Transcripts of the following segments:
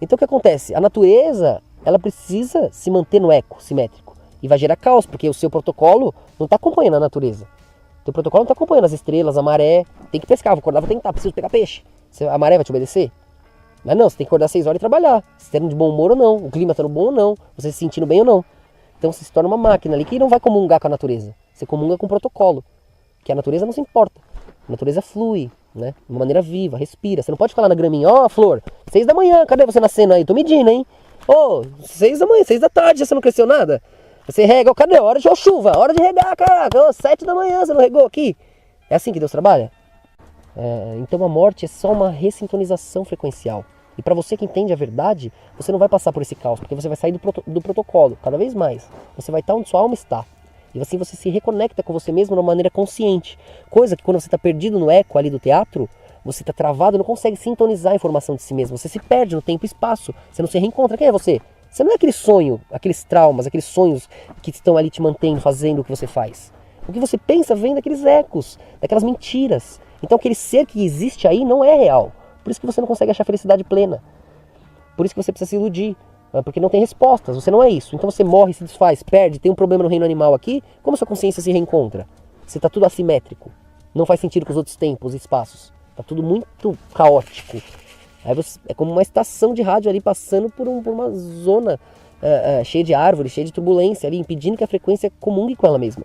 Então o que acontece? A natureza, ela precisa se manter no eco simétrico. E vai gerar caos, porque o seu protocolo não está acompanhando a natureza. O teu protocolo não está acompanhando as estrelas, a maré. Tem que pescar, vou acordar, vou tentar, preciso pegar peixe. A maré vai te obedecer? Mas não, você tem que acordar 6 horas e trabalhar. Se está de bom humor ou não, o clima está bom ou não, você se sentindo bem ou não. Então você se torna uma máquina ali que não vai comungar com a natureza. Você comunga com o protocolo. Que a natureza não se importa. A natureza flui, né? De uma maneira viva, respira. Você não pode ficar lá na graminha, ó, flor, 6 da manhã, cadê você nascendo aí? Tô medindo, hein? Ô, 6 da manhã, 6 da tarde, já você não cresceu nada? Você rega, cadê? Hora de chuva, hora de regar, caraca, 7 da manhã, você não regou aqui? É assim que Deus trabalha? Então a morte é só uma ressintonização frequencial. E para você que entende a verdade, você não vai passar por esse caos, porque você vai sair do protocolo, cada vez mais. Você vai estar onde sua alma está. E assim você se reconecta com você mesmo de uma maneira consciente. Coisa que quando você está perdido no eco ali do teatro, você está travado, não consegue sintonizar a informação de si mesmo. Você se perde no tempo e espaço. Você não se reencontra. Quem é você? Você não é aquele sonho, aqueles traumas, aqueles sonhos que estão ali te mantendo, fazendo o que você faz. O que você pensa vem daqueles ecos, daquelas mentiras. Então aquele ser que existe aí não é real. Por isso que você não consegue achar felicidade plena. Por isso que você precisa se iludir. Porque não tem respostas, você não é isso. Então você morre, se desfaz, perde, tem um problema no reino animal aqui. Como sua consciência se reencontra? Você está tudo assimétrico. Não faz sentido com os outros tempos e espaços. Está tudo muito caótico. Aí é como uma estação de rádio ali passando por uma zona cheia de árvores, cheia de turbulência ali, impedindo que a frequência comungue com ela mesma.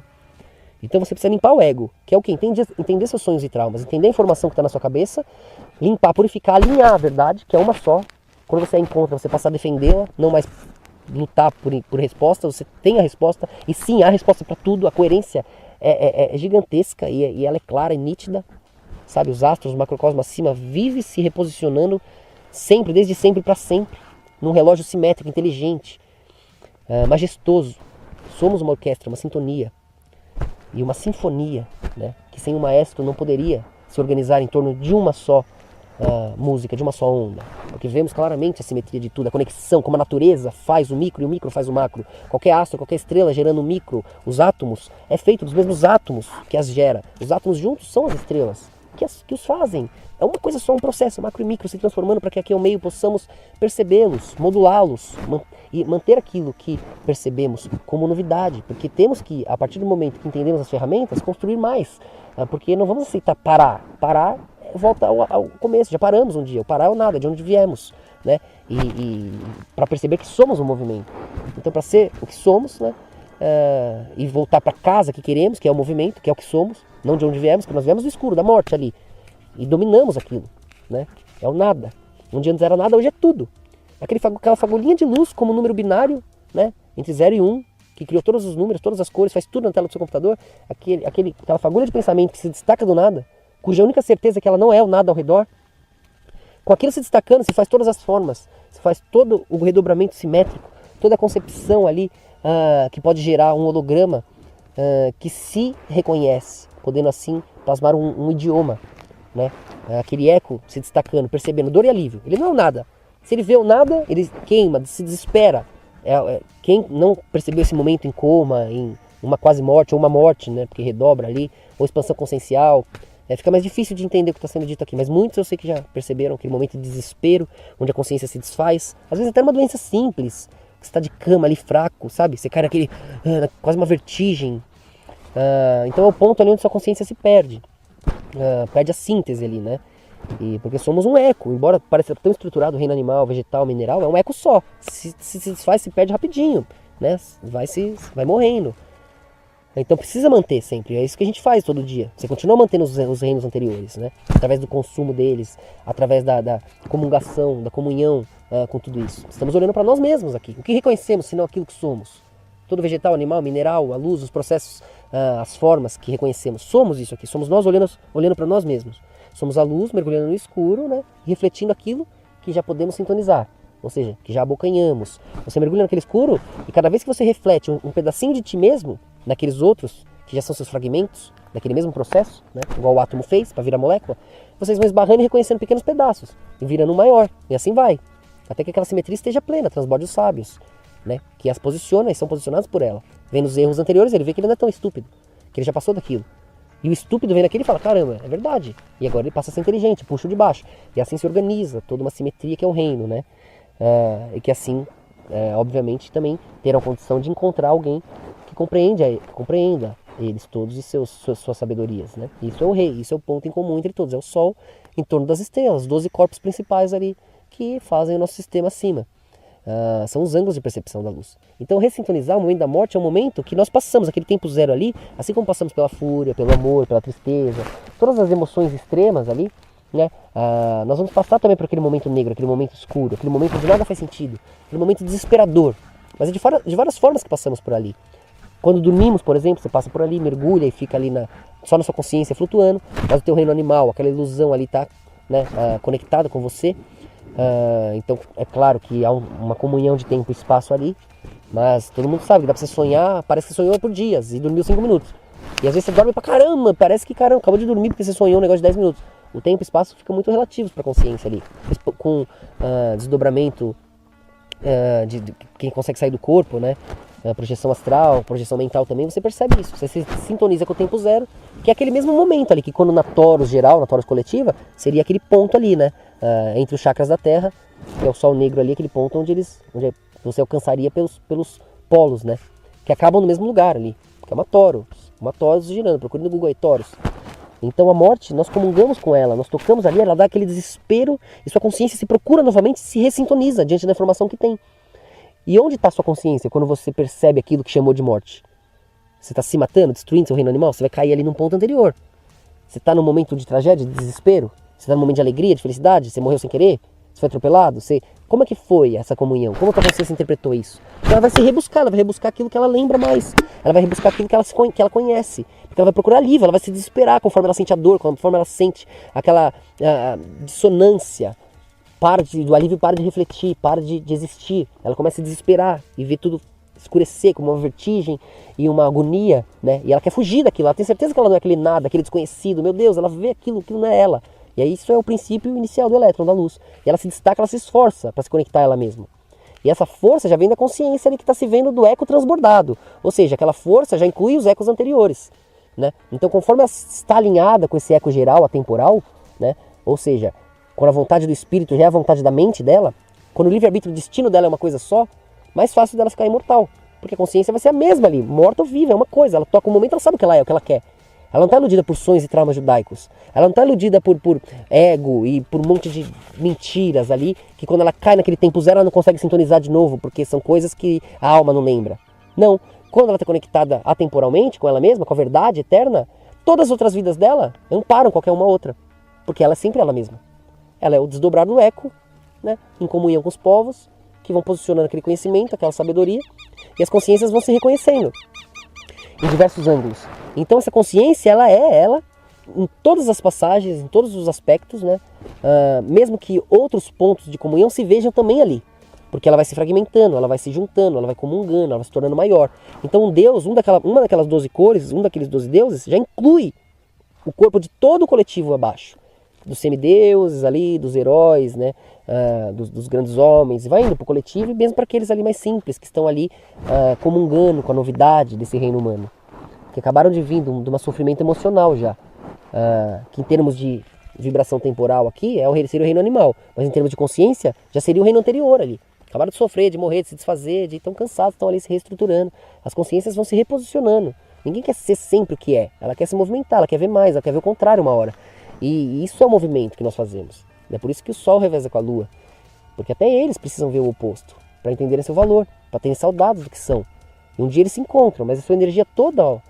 Então você precisa limpar o ego, que é o quê? Entender seus sonhos e traumas, entender a informação que está na sua cabeça, limpar, purificar, alinhar a verdade, que é uma só. Quando você a encontra, você passa a defendê-la, não mais lutar por resposta, você tem a resposta, e sim, há resposta para tudo, a coerência é gigantesca e ela é clara e nítida, sabe? Os astros, o macrocosmo acima, vive se reposicionando sempre, desde sempre para sempre, num relógio simétrico, inteligente, majestoso. Somos uma orquestra, uma sintonia e uma sinfonia, né? Que sem um maestro não poderia se organizar em torno de uma só música, de uma só onda, porque vemos claramente a simetria de tudo, a conexão, como a natureza faz o micro e o micro faz o macro. Qualquer astro, qualquer estrela gerando um micro, os átomos, é feito dos mesmos átomos que as gera. Os átomos juntos são as estrelas que os fazem. É uma coisa só, um processo, macro e micro se transformando para que aqui ao meio possamos percebê-los, modulá-los e manter aquilo que percebemos como novidade, porque temos que, a partir do momento que entendemos as ferramentas, construir mais, porque não vamos aceitar parar volta ao começo, já paramos um dia, o parar é o nada, de onde viemos, né? E para perceber que somos um movimento. Então, para ser o que somos, né? E voltar para casa que queremos, que é o movimento, que é o que somos, não de onde viemos, porque nós viemos do escuro, da morte ali, e dominamos aquilo, né? É o nada. Onde antes era nada, hoje é tudo. Aquela fagulhinha de luz como número binário, né? Entre 0 e 1, que criou todos os números, todas as cores, faz tudo na tela do seu computador, aquela fagulha de pensamento que se destaca do nada, cuja única certeza é que ela não é o nada ao redor. Com aquilo se destacando, se faz todas as formas, se faz todo o redobramento simétrico, toda a concepção ali que pode gerar um holograma que se reconhece, podendo assim plasmar um idioma, né? Aquele eco se destacando, percebendo dor e alívio. Ele não é o nada. Se ele vê o nada, ele queima, se desespera. Quem não percebeu esse momento em coma, em uma quase morte ou uma morte, né? Porque redobra ali, ou expansão consciencial, fica mais difícil de entender o que está sendo dito aqui, mas muitos eu sei que já perceberam aquele momento de desespero, onde a consciência se desfaz, às vezes até uma doença simples, que você está de cama ali fraco, sabe? Você cai naquele, quase uma vertigem. Então é o ponto ali onde sua consciência se perde, perde a síntese ali, né? Porque somos um eco, embora pareça tão estruturado o reino animal, vegetal, mineral, é um eco só, se desfaz, se perde rapidinho, né? Vai morrendo. Então precisa manter sempre, é isso que a gente faz todo dia. Você continua mantendo os reinos anteriores, né? Através do consumo deles, através da comungação, da comunhão com tudo isso. Estamos olhando para nós mesmos aqui. O que reconhecemos, senão aquilo que somos? Todo vegetal, animal, mineral, a luz, os processos, as formas que reconhecemos. Somos isso aqui, somos nós olhando para nós mesmos. Somos a luz mergulhando no escuro, né? Refletindo aquilo que já podemos sintonizar. Ou seja, que já abocanhamos. Você mergulha naquele escuro e cada vez que você reflete um pedacinho de ti mesmo, naqueles outros, que já são seus fragmentos, daquele mesmo processo, né? Igual o átomo fez para virar molécula, vocês vão esbarrando e reconhecendo pequenos pedaços, e virando um maior, e assim vai. Até que aquela simetria esteja plena, transborde os sábios, né? Que as posiciona e são posicionados por ela. Vendo os erros anteriores, ele vê que ele não é tão estúpido, que ele já passou daquilo. E o estúpido vem naquele e fala, caramba, é verdade. E agora ele passa a ser inteligente, puxa o de baixo. E assim se organiza toda uma simetria que é o reino, né? e que assim, obviamente, também terão condição de encontrar alguém que compreenda eles todos e suas sabedorias, né? Isso é o rei, isso é o ponto em comum entre todos, é o Sol em torno das estrelas, 12 corpos principais ali que fazem o nosso sistema acima. São os ângulos de percepção da luz. Então ressintonizar o momento da morte é um momento que nós passamos, aquele tempo zero ali, assim como passamos pela fúria, pelo amor, pela tristeza, todas as emoções extremas ali, né? Nós vamos passar também por aquele momento negro, aquele momento escuro, aquele momento de nada faz sentido, aquele momento desesperador. Mas é de várias formas que passamos por ali. Quando dormimos, por exemplo, você passa por ali, mergulha e fica ali só na sua consciência flutuando, mas o teu reino animal, aquela ilusão ali está, né, conectada com você. Então é claro que há uma comunhão de tempo e espaço ali, mas todo mundo sabe que dá pra você sonhar, parece que você sonhou por dias e dormiu 5 minutos. E às vezes você dorme pra caramba, parece que caramba, acabou de dormir porque você sonhou um negócio de 10 minutos. O tempo e espaço ficam muito relativos pra consciência ali, com desdobramento de quem consegue sair do corpo, né? Projeção astral, projeção mental também, você percebe isso. Você se sintoniza com o tempo zero, que é aquele mesmo momento ali, que quando na Torus geral, na Torus coletiva, seria aquele ponto ali, né? Entre os chakras da Terra, que é o Sol negro ali, aquele ponto onde você alcançaria pelos polos, né? Que acabam no mesmo lugar ali, que é uma Torus girando, procure no Google aí, Torus. Então a morte, nós comungamos com ela, nós tocamos ali, ela dá aquele desespero e sua consciência se procura novamente, se ressintoniza diante da informação que tem. E onde está sua consciência quando você percebe aquilo que chamou de morte? Você está se matando, destruindo seu reino animal? Você vai cair ali num ponto anterior. Você está num momento de tragédia, de desespero? Você está num momento de alegria, de felicidade? Você morreu sem querer? Você foi atropelado? Como é que foi essa comunhão? Como a tua consciência interpretou isso? Ela vai se rebuscar, ela vai rebuscar aquilo que ela lembra mais. Ela vai rebuscar aquilo que ela conhece. Porque ela vai procurar alívio, ela vai se desesperar conforme ela sente a dor, conforme ela sente aquela dissonância. O alívio para de refletir, para de existir. Ela começa a desesperar e vê tudo escurecer como uma vertigem e uma agonia, né? E ela quer fugir daquilo, ela tem certeza que ela não é aquele nada, aquele desconhecido, meu Deus, ela vê aquilo que não é ela. E aí isso é o princípio inicial do elétron, da luz. E ela se destaca, ela se esforça para se conectar a ela mesma. E essa força já vem da consciência ali que está se vendo do eco transbordado. Ou seja, aquela força já inclui os ecos anteriores, né? Então conforme ela está alinhada com esse eco geral, atemporal, né? Ou seja, quando a vontade do espírito já é a vontade da mente dela, quando o livre-arbítrio, o destino dela é uma coisa só, mais fácil dela ficar imortal. Porque a consciência vai ser a mesma ali, morta ou viva, é uma coisa. Ela toca um momento, ela sabe o que ela é, o que ela quer. Ela não está iludida por sonhos e traumas judaicos. Ela não está iludida por ego e por um monte de mentiras ali, que quando ela cai naquele tempo zero, ela não consegue sintonizar de novo, porque são coisas que a alma não lembra. Não. Quando ela está conectada atemporalmente com ela mesma, com a verdade eterna, todas as outras vidas dela amparam qualquer uma outra. Porque ela é sempre ela mesma. Ela é o desdobrar do eco, né, em comunhão com os povos, que vão posicionando aquele conhecimento, aquela sabedoria, e as consciências vão se reconhecendo em diversos ângulos. Então essa consciência, ela em todas as passagens, em todos os aspectos, né, mesmo que outros pontos de comunhão se vejam também ali, porque ela vai se fragmentando, ela vai se juntando, ela vai comungando, ela vai se tornando maior. Então um Deus, uma daquelas 12 cores, um daqueles 12 deuses, já inclui o corpo de todo o coletivo abaixo. Dos semideuses ali, dos heróis, né, dos grandes homens, e vai indo para o coletivo, e mesmo para aqueles ali mais simples, que estão ali comungando com a novidade desse reino humano, que acabaram de vir de um sofrimento emocional já, que em termos de vibração temporal aqui seria o reino animal, mas em termos de consciência já seria o reino anterior ali. Acabaram de sofrer, de morrer, de se desfazer, de tão cansados, estão ali se reestruturando. As consciências vão se reposicionando. Ninguém quer ser sempre o que é, ela quer se movimentar, ela quer ver mais, ela quer ver o contrário uma hora. E isso é o movimento que nós fazemos. É por isso que o Sol reveza com a Lua. Porque até eles precisam ver o oposto, para entenderem seu valor, para terem saudades do que são. E um dia eles se encontram, mas a sua energia toda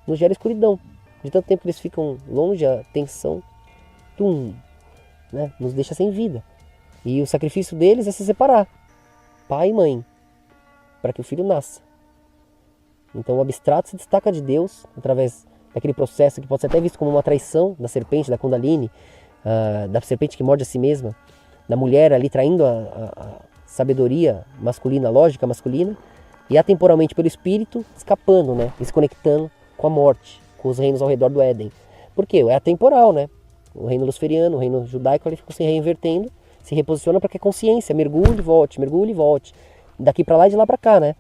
nos gera escuridão. De tanto tempo que eles ficam longe, a tensão né, nos deixa sem vida. E o sacrifício deles é se separar, pai e mãe, para que o filho nasça. Então o abstrato se destaca de Deus através daquele processo que pode ser até visto como uma traição da serpente, da Kundalini, da serpente que morde a si mesma, da mulher ali traindo a sabedoria masculina, a lógica masculina, e atemporalmente pelo espírito escapando, né, e se conectando com a morte, com os reinos ao redor do Éden. Por quê? É atemporal, né? O reino luciferiano, o reino judaico, ele fica se reinvertendo, se reposiciona para que a consciência mergulhe e volte, daqui para lá e de lá para cá, né?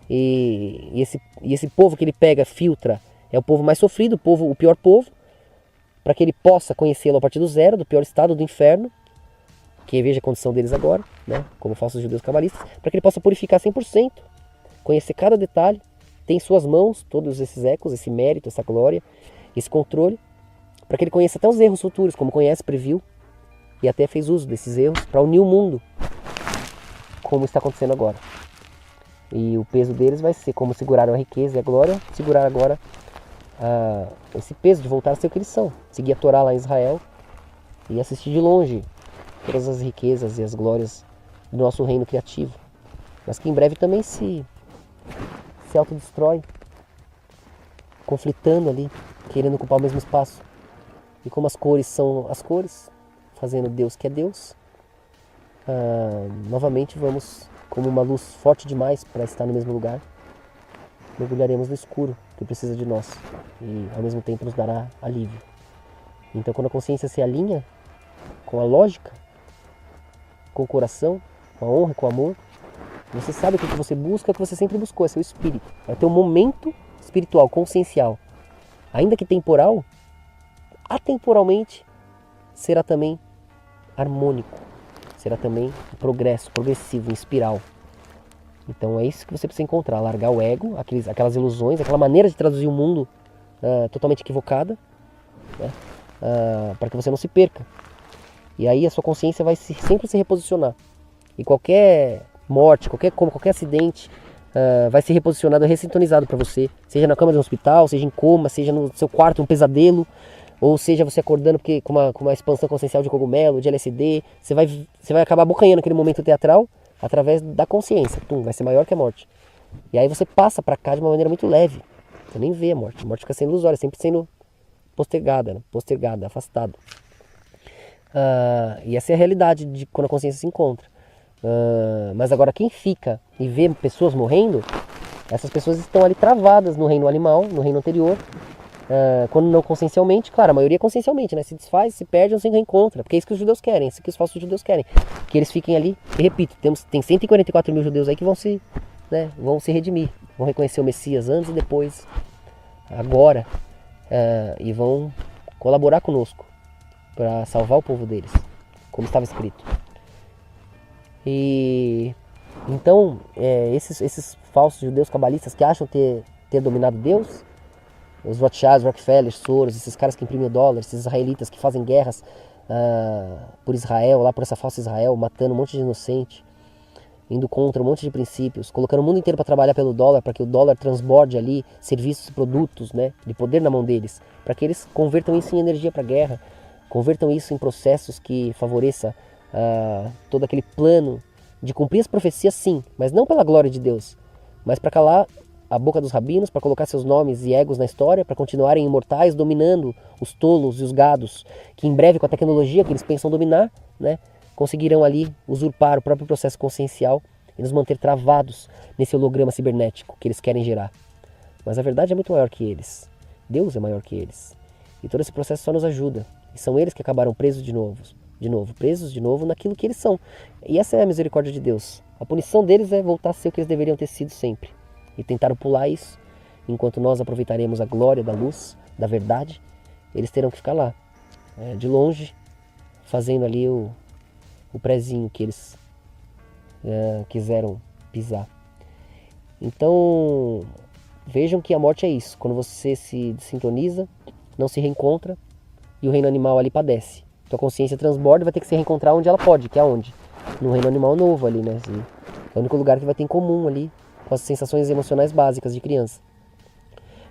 E esse povo que ele pega, filtra, é o povo mais sofrido, o pior povo, para que ele possa conhecê-lo a partir do zero, do pior estado do inferno, que veja a condição deles agora, né, como falsos judeus cabalistas, para que ele possa purificar 100%, conhecer cada detalhe, ter em suas mãos todos esses ecos, esse mérito, essa glória, esse controle, para que ele conheça até os erros futuros, como conhece, previu, e até fez uso desses erros para unir o mundo, como está acontecendo agora. E o peso deles vai ser como seguraram a riqueza e a glória, segurar agora esse peso de voltar a ser o que eles são. Seguir a Torá lá em Israel e assistir de longe todas as riquezas e as glórias do nosso reino criativo. Mas que em breve também se autodestrói, conflitando ali, querendo ocupar o mesmo espaço. E como as cores são as cores, fazendo Deus que é Deus, novamente vamos, como uma luz forte demais para estar no mesmo lugar, mergulharemos no escuro que precisa de nós e ao mesmo tempo nos dará alívio. Então quando a consciência se alinha com a lógica, com o coração, com a honra, com o amor, você sabe que o que você busca é o que você sempre buscou, é seu espírito. Vai ter um momento espiritual, consciencial, ainda que temporal, atemporalmente será também harmônico, será também progresso, progressivo, em espiral. Então é isso que você precisa encontrar, largar o ego, aquelas ilusões, aquela maneira de traduzir o mundo totalmente equivocada, né? Para que você não se perca. E aí a sua consciência vai sempre se reposicionar. E qualquer morte, qualquer acidente vai ser reposicionado, ressintonizado para você, seja na cama de um hospital, seja em coma, seja no seu quarto, um pesadelo, ou seja você acordando porque com uma expansão consciencial de cogumelo, de LSD, você vai acabar abocanhando aquele momento teatral através da consciência. Vai ser maior que a morte. E aí você passa para cá de uma maneira muito leve. Você nem vê a morte fica sendo ilusória, sempre sendo postergada, afastada. E essa é a realidade de quando a consciência se encontra. Mas agora quem fica e vê pessoas morrendo, essas pessoas estão ali travadas no reino animal, no reino anterior, quando não consciencialmente, claro, a maioria consciencialmente, né? Se desfaz, se perde ou se reencontra, porque é isso que os judeus querem, é isso que os falsos judeus querem, que eles fiquem ali, e repito, tem 144 mil judeus aí que vão se redimir, vão reconhecer o Messias antes e depois, agora, e vão colaborar conosco para salvar o povo deles, como estava escrito. E então esses falsos judeus cabalistas que acham ter dominado Deus, os Rothschilds, Rockefeller, Soros, esses caras que imprimem o dólar, esses israelitas que fazem guerras por Israel, lá por essa falsa Israel, matando um monte de inocente, indo contra um monte de princípios, colocando o mundo inteiro para trabalhar pelo dólar, para que o dólar transborde ali serviços e produtos, né, de poder na mão deles, para que eles convertam isso em energia para a guerra, convertam isso em processos que favoreça todo aquele plano de cumprir as profecias, sim, mas não pela glória de Deus, mas para calar a boca dos rabinos, para colocar seus nomes e egos na história, para continuarem imortais, dominando os tolos e os gados, que em breve com a tecnologia que eles pensam dominar, né, conseguirão ali usurpar o próprio processo consciencial e nos manter travados nesse holograma cibernético que eles querem gerar. Mas a verdade é muito maior que eles. Deus é maior que eles. E todo esse processo só nos ajuda. E são eles que acabaram presos presos de novo naquilo que eles são. E essa é a misericórdia de Deus. A punição deles é voltar a ser o que eles deveriam ter sido sempre. E tentaram pular isso, enquanto nós aproveitaremos a glória da luz, da verdade, eles terão que ficar lá, de longe, fazendo ali o prezinho que eles quiseram pisar. Então, vejam que a morte é isso, quando você se desintoniza, não se reencontra, e o reino animal ali padece. Tua consciência transborda e vai ter que se reencontrar onde ela pode, que é onde? No reino animal novo ali, né? Assim, é o único lugar que vai ter em comum ali, com as sensações emocionais básicas de criança.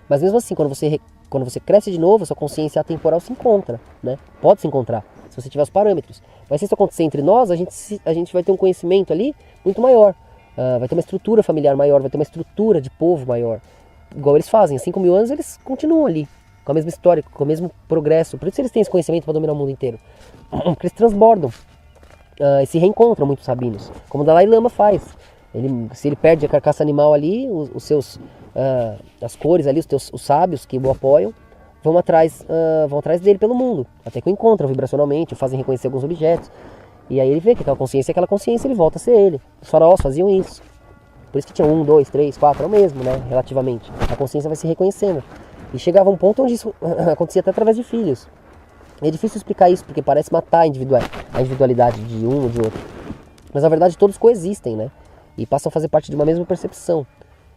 Mas mesmo assim, quando você cresce de novo, a sua consciência atemporal se encontra, né? Pode se encontrar, se você tiver os parâmetros. Mas se isso acontecer entre nós, a gente vai ter um conhecimento ali muito maior. Vai ter uma estrutura familiar maior, vai ter uma estrutura de povo maior. Igual eles fazem, há 5 mil anos eles continuam ali, com a mesma história, com o mesmo progresso. Por isso eles têm esse conhecimento para dominar o mundo inteiro. Porque eles transbordam e se reencontram muitos rabinos, como o Dalai Lama faz. Se ele perde a carcaça animal ali, as cores ali, os sábios que o apoiam, vão atrás dele pelo mundo, até que o encontram vibracionalmente, o fazem reconhecer alguns objetos. E aí ele vê que aquela consciência, ele volta a ser ele. Os faraós faziam isso. Por isso que tinha 1, 2, 3, 4, é o mesmo, né? Relativamente. A consciência vai se reconhecendo. E chegava um ponto onde isso acontecia até através de filhos. É difícil explicar isso, porque parece matar a individualidade de um ou de outro. Mas na verdade todos coexistem, né? E passam a fazer parte de uma mesma percepção.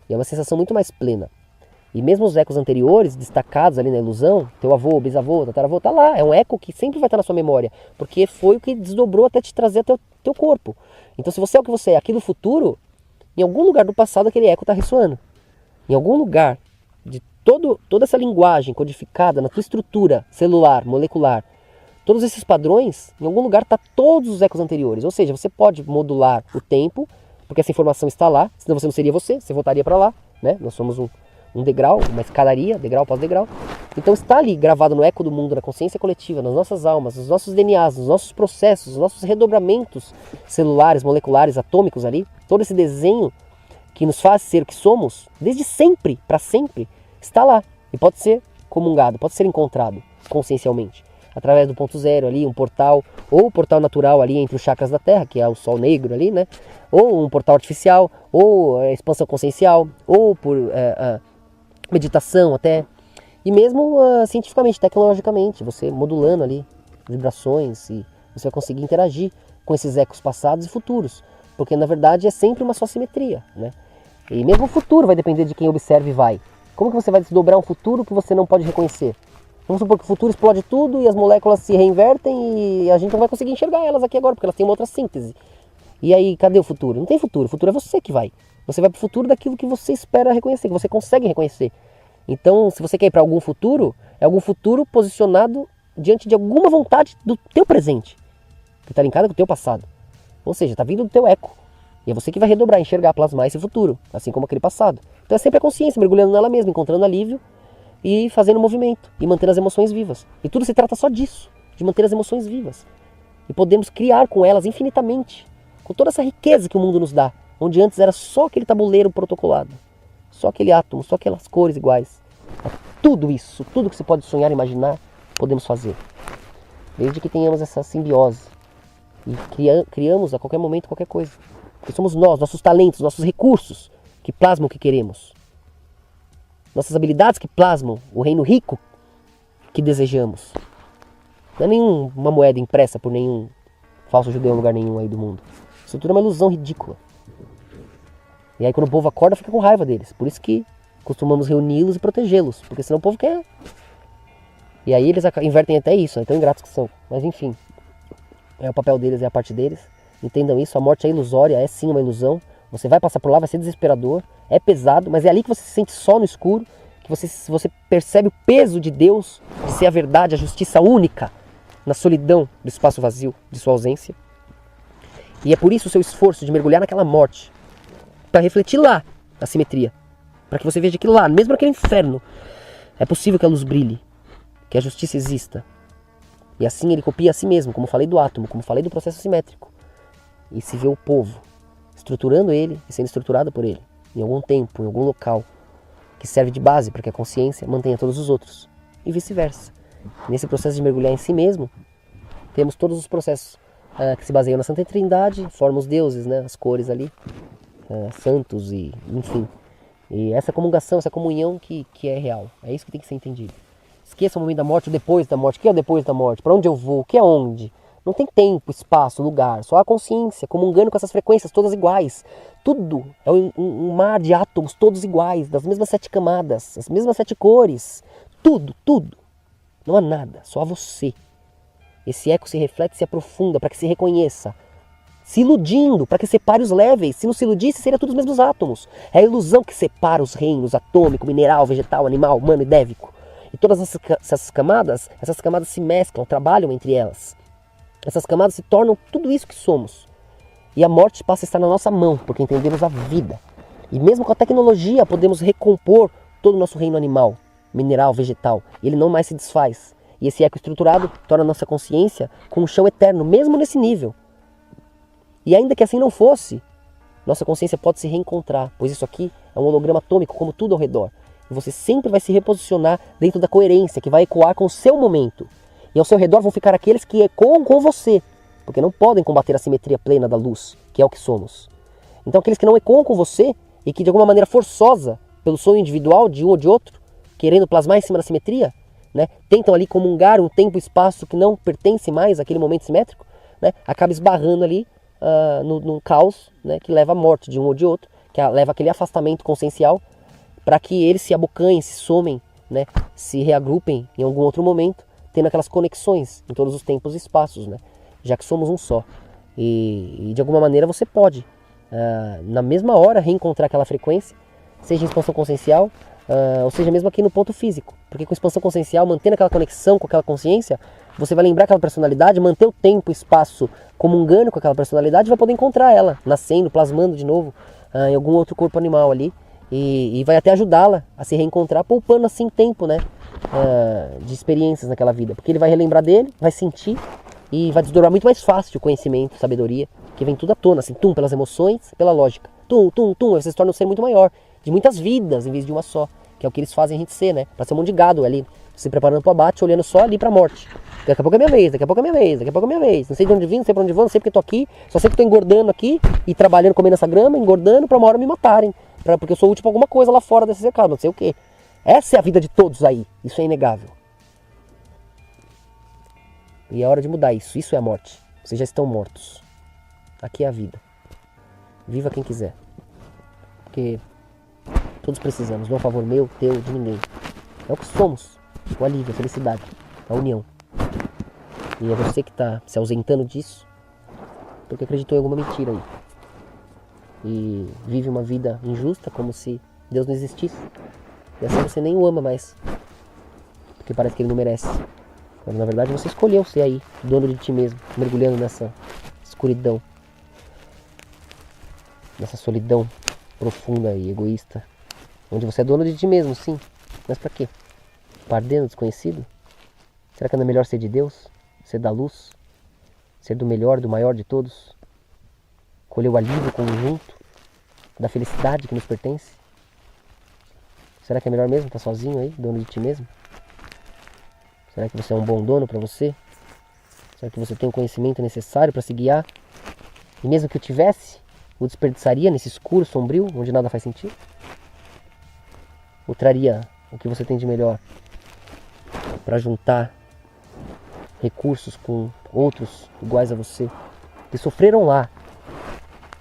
E é uma sensação muito mais plena. E mesmo os ecos anteriores, destacados ali na ilusão, teu avô, bisavô, tataravô, tá lá. É um eco que sempre vai estar na sua memória. Porque foi o que desdobrou até te trazer até o teu corpo. Então se você é o que você é aqui do futuro, em algum lugar do passado aquele eco está ressoando. Em algum lugar de toda essa linguagem codificada na tua estrutura celular, molecular, todos esses padrões, em algum lugar está todos os ecos anteriores. Ou seja, você pode modular o tempo, porque essa informação está lá, senão você não seria você voltaria para lá, né? Nós somos um degrau, uma escadaria, degrau após degrau. Então está ali gravado no eco do mundo, na consciência coletiva, nas nossas almas, nos nossos DNAs, nos nossos processos, nos nossos redobramentos celulares, moleculares, atômicos ali, todo esse desenho que nos faz ser o que somos, desde sempre, para sempre, está lá. E pode ser comungado, pode ser encontrado consciencialmente. Através do ponto zero ali, um portal, ou o portal natural ali entre os chakras da Terra, que é o Sol negro ali, né? Ou um portal artificial, ou expansão consciencial, ou por meditação até. E mesmo cientificamente, tecnologicamente, você modulando ali vibrações e você vai conseguir interagir com esses ecos passados e futuros. Porque na verdade é sempre uma só simetria, né? E mesmo o futuro vai depender de quem observa e vai. Como que você vai desdobrar um futuro que você não pode reconhecer? Vamos supor que o futuro explode tudo e as moléculas se reinvertem e a gente não vai conseguir enxergar elas aqui agora, porque elas têm uma outra síntese. E aí, cadê o futuro? Não tem futuro, o futuro é você que vai. Você vai para o futuro daquilo que você espera reconhecer, que você consegue reconhecer. Então, se você quer ir para algum futuro, é algum futuro posicionado diante de alguma vontade do teu presente, que está linkada com o teu passado. Ou seja, está vindo do teu eco. E é você que vai redobrar, enxergar, plasmar esse futuro, assim como aquele passado. Então é sempre a consciência, mergulhando nela mesma, encontrando alívio e fazendo movimento, e mantendo as emoções vivas. E tudo se trata só disso, de manter as emoções vivas. E podemos criar com elas infinitamente, com toda essa riqueza que o mundo nos dá, onde antes era só aquele tabuleiro protocolado, só aquele átomo, só aquelas cores iguais. Tudo isso, tudo que você pode sonhar e imaginar, podemos fazer. Desde que tenhamos essa simbiose e criamos a qualquer momento qualquer coisa. Porque somos nós, nossos talentos, nossos recursos que plasmam o que queremos. Nossas habilidades que plasmam o reino rico que desejamos. Não é nenhuma moeda impressa por nenhum falso judeu em lugar nenhum aí do mundo. Isso tudo é uma ilusão ridícula. E aí quando o povo acorda fica com raiva deles. Por isso que costumamos reuni-los e protegê-los. Porque senão o povo quer. E aí eles invertem até isso, né? Tão ingratos que são. Mas enfim, é o papel deles, é a parte deles. Entendam isso, a morte é ilusória, é sim uma ilusão. Você vai passar por lá, vai ser desesperador, é pesado, mas é ali que você se sente só no escuro, que você percebe o peso de Deus, de ser a verdade, a justiça única, na solidão do espaço vazio, de sua ausência. E é por isso o seu esforço de mergulhar naquela morte, para refletir lá a simetria, para que você veja que lá, mesmo naquele inferno, é possível que a luz brilhe, que a justiça exista. E assim ele copia a si mesmo, como falei do átomo, como falei do processo simétrico. E se vê o povo estruturando ele e sendo estruturado por ele, em algum tempo, em algum local, que serve de base para que a consciência mantenha todos os outros, e vice-versa. Nesse processo de mergulhar em si mesmo, temos todos os processos que se baseiam na Santa Trindade, formam os deuses, né, as cores ali, santos e enfim. E essa comungação, essa comunhão que é real, é isso que tem que ser entendido. Esqueça o momento da morte, o depois da morte. O que é o depois da morte? Para onde eu vou? O que é onde? Não tem tempo, espaço, lugar, só a consciência, comungando com essas frequências todas iguais. Tudo é um mar de átomos todos iguais, das mesmas 7 camadas, as mesmas 7 cores. Tudo, tudo. Não há nada, só há você. Esse eco se reflete e se aprofunda para que se reconheça. Se iludindo, para que separe os levels. Se não se iludisse, seria tudo os mesmos átomos. É a ilusão que separa os reinos atômico, mineral, vegetal, animal, humano e dévico. E todas essas camadas se mesclam, trabalham entre elas. Essas camadas se tornam tudo isso que somos. E a morte passa a estar na nossa mão, porque entendemos a vida. E mesmo com a tecnologia podemos recompor todo o nosso reino animal, mineral, vegetal. E ele não mais se desfaz. E esse eco estruturado torna a nossa consciência com um chão eterno, mesmo nesse nível. E ainda que assim não fosse, nossa consciência pode se reencontrar, pois isso aqui é um holograma atômico, como tudo ao redor. E você sempre vai se reposicionar dentro da coerência, que vai ecoar com o seu momento. E ao seu redor vão ficar aqueles que ecoam com você, porque não podem combater a simetria plena da luz, que é o que somos. Então aqueles que não ecoam com você, e que de alguma maneira forçosa, pelo sonho individual de um ou de outro, querendo plasmar em cima da simetria, né, tentam ali comungar um tempo e espaço que não pertence mais àquele momento simétrico, né, acaba esbarrando ali no caos, né, que leva à morte de um ou de outro, que leva aquele afastamento consciencial, para que eles se abocanhem, se somem, né, se reagrupem em algum outro momento, tendo aquelas conexões em todos os tempos e espaços, né, já que somos um só. E de alguma maneira você pode, na mesma hora, reencontrar aquela frequência, seja em expansão consciencial, ou seja, mesmo aqui no ponto físico. Porque com expansão consciencial, mantendo aquela conexão com aquela consciência, você vai lembrar aquela personalidade, manter o tempo, o espaço comungando com aquela personalidade, e vai poder encontrar ela, nascendo, plasmando de novo em algum outro corpo animal ali. E vai até ajudá-la a se reencontrar, poupando assim tempo, né, de experiências naquela vida. Porque ele vai relembrar dele, vai sentir, e vai desdobrar muito mais fácil o conhecimento, sabedoria, que vem tudo à tona, assim, pelas emoções, pela lógica. Aí você se torna um ser muito maior, de muitas vidas em vez de uma só, que é o que eles fazem a gente ser, né? Pra ser um monte de gado ali, se preparando pro abate, olhando só ali pra morte. Daqui a pouco é minha vez, daqui a pouco é minha vez, daqui a pouco é minha vez. Não sei de onde vim, não sei pra onde vou, não sei porque tô aqui, só sei que tô engordando aqui e trabalhando, comendo essa grama, engordando pra uma hora me matarem. Porque eu sou útil pra alguma coisa lá fora desse cercado, não sei o que. Essa é a vida de todos aí, isso é inegável. E é hora de mudar isso, isso é a morte. Vocês já estão mortos. Aqui é a vida. Viva quem quiser. Porque todos precisamos, não é um favor meu, teu, de ninguém. É o que somos, o alívio, a felicidade, a união. E é você que está se ausentando disso porque acreditou em alguma mentira aí. E vive uma vida injusta como se Deus não existisse. E assim você nem o ama mais, porque parece que ele não merece. Mas na verdade você escolheu ser aí, dono de ti mesmo, mergulhando nessa escuridão, nessa solidão profunda e egoísta, onde você é dono de ti mesmo, sim, mas pra quê? Pra arder no desconhecido? Será que não é melhor ser de Deus? Ser da luz? Ser do melhor, do maior de todos? Colher o alívio conjunto da felicidade que nos pertence? Será que é melhor mesmo estar sozinho aí, dono de ti mesmo? Será que você é um bom dono para você? Será que você tem o conhecimento necessário para se guiar? E mesmo que eu tivesse, o desperdiçaria nesse escuro, sombrio, onde nada faz sentido? Ou traria o que você tem de melhor para juntar recursos com outros iguais a você, que sofreram lá,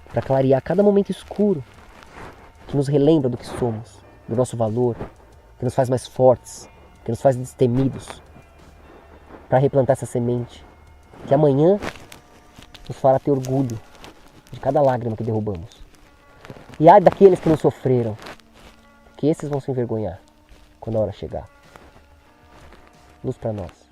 para clarear cada momento escuro, que nos relembra do que somos, do nosso valor, que nos faz mais fortes, que nos faz destemidos, para replantar essa semente, que amanhã nos fará ter orgulho de cada lágrima que derrubamos. E ai daqueles que não sofreram, que esses vão se envergonhar quando a hora chegar. Luz para nós.